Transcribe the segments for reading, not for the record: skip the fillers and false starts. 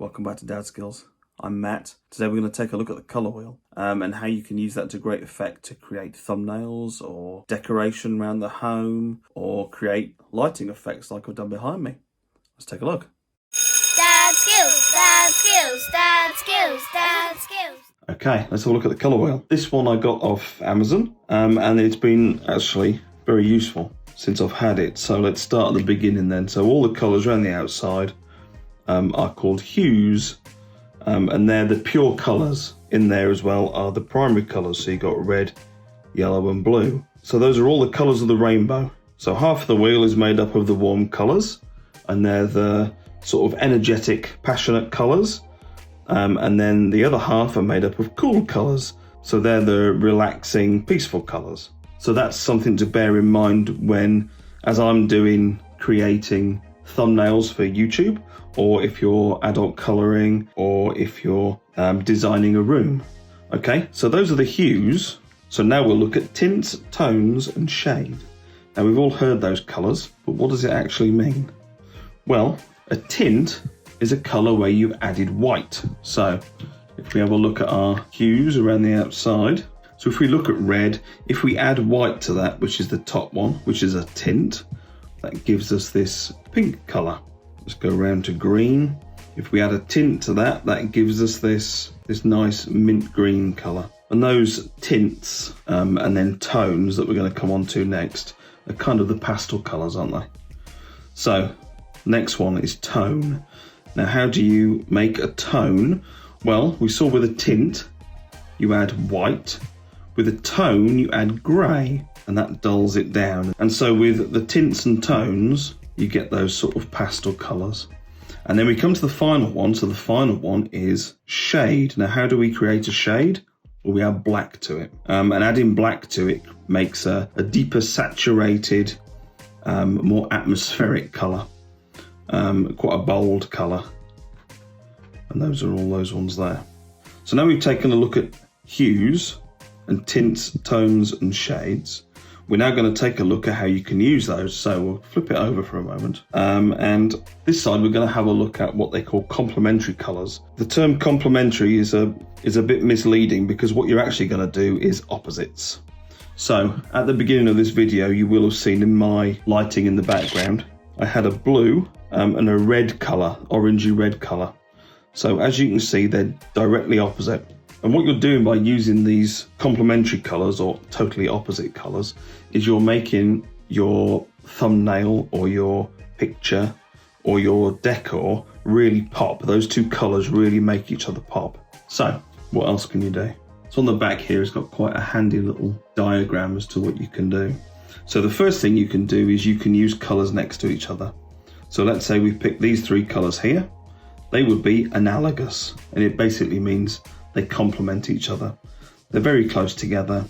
Welcome back to Dadskillz. I'm Matt. Today we're going to take a look at the colour wheel and how you can use that to great effect to create thumbnails or decoration around the home or create lighting effects like I've done behind me. Let's take a look. Dadskillz, Dadskillz, Dadskillz, Dadskillz. Okay, let's have a look at the colour wheel. This one I got off Amazon and it's been actually very useful since I've had it. So let's start at the beginning then. So all the colours around the outside are called hues, and they're the pure colours. In there as well are the primary colours, so you've got red, yellow and blue. So those are all the colours of the rainbow. So half of the wheel is made up of the warm colours, and they're the sort of energetic, passionate colours, and then the other half are made up of cool colours, so they're the relaxing, peaceful colours. So that's something to bear in mind when, as I'm creating thumbnails for YouTube, or if you're adult colouring, or if you're designing a room. Okay, so those are the hues. So now we'll look at tints, tones and shade. Now we've all heard those colours, but what does it actually mean? Well, a tint is a colour where you've added white. So if we have a look at our hues around the outside, so if we look at red, if we add white to that, which is the top one, which is a tint, that gives us this pink colour. Let's go around to green. If we add a tint to that, that gives us this nice mint green colour. And those tints and then tones that we're going to come on to next are kind of the pastel colours, aren't they? So next one is tone. Now how do you make a tone? Well, we saw with a tint, you add white. With a tone, you add grey, and that dulls it down. And so with the tints and tones, you get those sort of pastel colours. And then we come to the final one. So the final one is shade. Now, how do we create a shade? Well, we add black to it. And adding black to it makes a deeper saturated, more atmospheric colour. Quite a bold colour. And those are all those ones there. So now we've taken a look at hues and tints, tones and shades. We're now going to take a look at how you can use those. So we'll flip it over for a moment. And this side, we're going to have a look at what they call complementary colours. The term complementary is a bit misleading because what you're actually going to do is opposites. So at the beginning of this video, you will have seen in my lighting in the background, I had a blue and a red colour, orangey red colour. So as you can see, they're directly opposite. And what you're doing by using these complementary colours or totally opposite colours is you're making your thumbnail or your picture or your decor really pop. Those two colours really make each other pop. So what else can you do? So on the back here, it's got quite a handy little diagram as to what you can do. So the first thing you can do is you can use colours next to each other. So let's say we pick these three colours here. They would be analogous, and it basically means they complement each other. They're very close together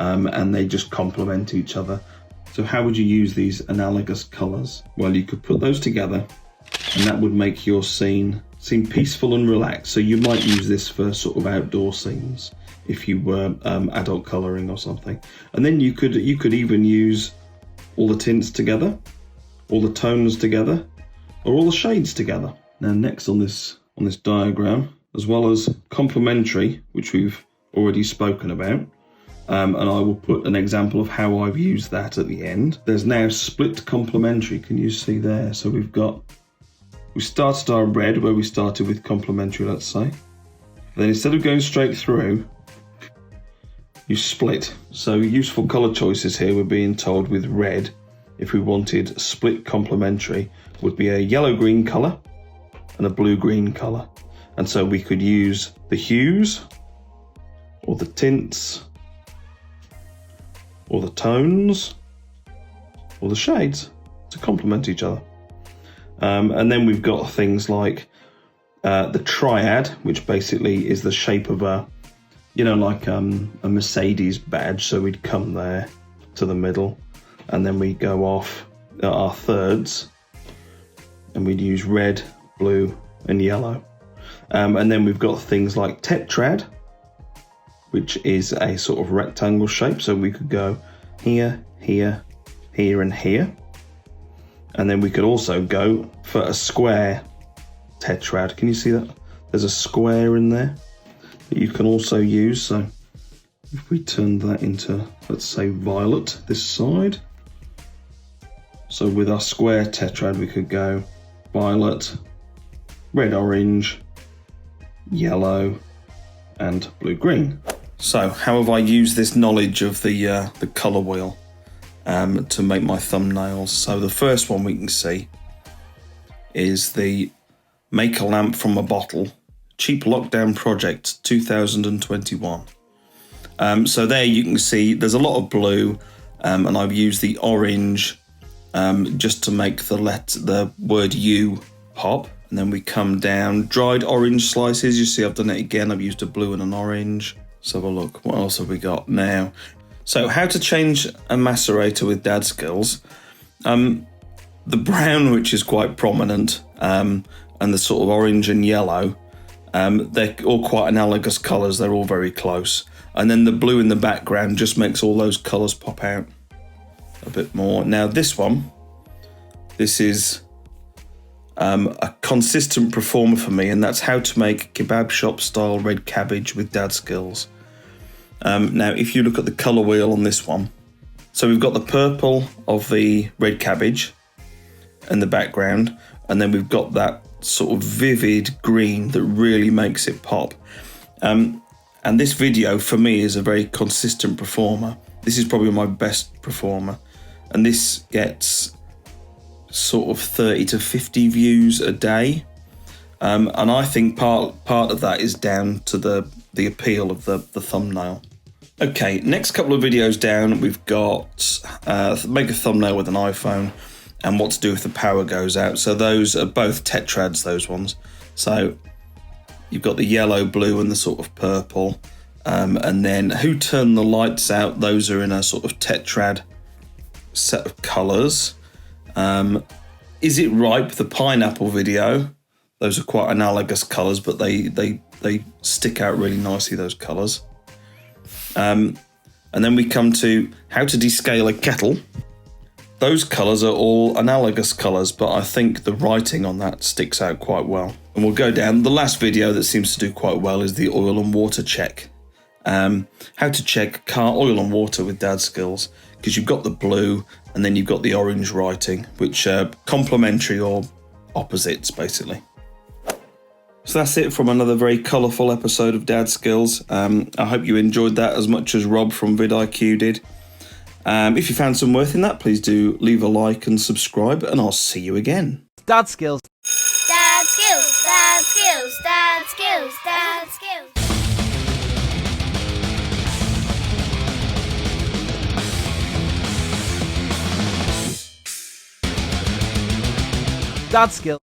and they just complement each other. So how would you use these analogous colours? Well, you could put those together and that would make your scene seem peaceful and relaxed. So you might use this for sort of outdoor scenes if you were adult colouring or something. And then you could even use all the tints together, all the tones together, or all the shades together. Now next on this diagram, as well as complementary, which we've already spoken about, and I will put an example of how I've used that at the end. There's now split complementary, can you see there? So we started our red where we started with complementary, let's say. Then instead of going straight through, you split. So useful colour choices here, we're being told with red, if we wanted split complementary, would be a yellow-green colour and a blue-green colour. And so we could use the hues, or the tints, or the tones, or the shades to complement each other. And then we've got things like the Triad, which basically is the shape of a Mercedes badge. So we'd come there to the middle, and then we go off our thirds, and we'd use red, blue, and yellow. And then we've got things like Tetrad, which is a sort of rectangle shape. So we could go here, here, here, and here. And then we could also go for a square tetrad. Can you see that? There's a square in there that you can also use. So if we turn that into, let's say, violet this side. So with our square tetrad, we could go violet, red, orange, yellow, and blue-green. So how have I used this knowledge of the colour wheel to make my thumbnails? So the first one we can see is the Make a Lamp from a Bottle Cheap Lockdown Project 2021. So there you can see there's a lot of blue, and I've used the orange just to make the word U pop. And then we come down, dried orange slices. You see I've done it again. I've used a blue and an orange. Let's have a look. What else have we got now? So how to change a macerator with Dadskillz. The brown, which is quite prominent, and the sort of orange and yellow, they're all quite analogous colours. They're all very close. And then the blue in the background just makes all those colours pop out a bit more. Now this one, this is a consistent performer for me, and that's how to make kebab shop style red cabbage with Dadskillz. Now if you look at the colour wheel on this one, so we've got the purple of the red cabbage in the background, and then we've got that sort of vivid green that really makes it pop. And this video for me is a very consistent performer. This is probably my best performer, and this gets sort of 30 to 50 views a day, and I think part of that is down to the appeal of the thumbnail. Okay, next couple of videos down we've got make a thumbnail with an iPhone and what to do if the power goes out. So those are both tetrads, those ones. So you've got the yellow, blue and the sort of purple, and then who turned the lights out, those are in a sort of tetrad set of colours. Is it ripe, the pineapple video, those are quite analogous colours, but they stick out really nicely, those colours. And then we come to how to descale a kettle. Those colours are all analogous colours, but I think the writing on that sticks out quite well. And we'll go down. The last video that seems to do quite well is the oil and water check. How to check car oil and water with Dadskillz, because you've got the blue and then you've got the orange writing, which are complementary or opposites, basically. So that's it from another very colourful episode of Dadskillz. I hope you enjoyed that as much as Rob from vidIQ did. If you found some worth in that, please do leave a like and subscribe, and I'll see you again. Dadskillz. Dadskillz, Dadskillz, Dadskillz, Dadskillz. Dadskillz.